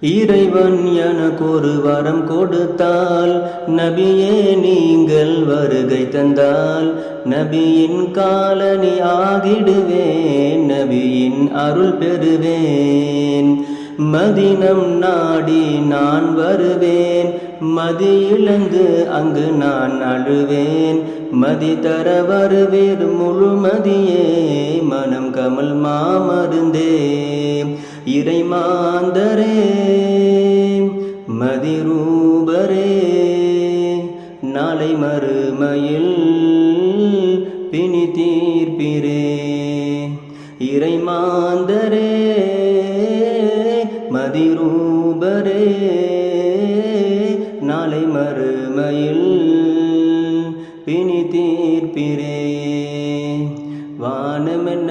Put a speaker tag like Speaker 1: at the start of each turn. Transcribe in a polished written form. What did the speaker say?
Speaker 1: இறைவன் எனக்கொரு வரம் கொடுத்தால், நபியே நீங்கள் வருகை தந்தால், நபியின் காலனி ஆகிடுவேன், நபியின் அருள் பெறுவேன். மதினம் நாடி நான் வருவேன், மதி இழந்து அங்கு நான் அழுவேன். மதி தர வருவேன் முழுமதியே, மனம் கமல் மாமருந்தே. இறைமாந்தரே மதிரூபரே, நாளை மறுமையில் பிணி தீர்ப்பிரே. இறைமாந்தரே மதிரூபரே, நாளை மறுமையில் பிணி தீர்ப்பிரே. வானமென்ன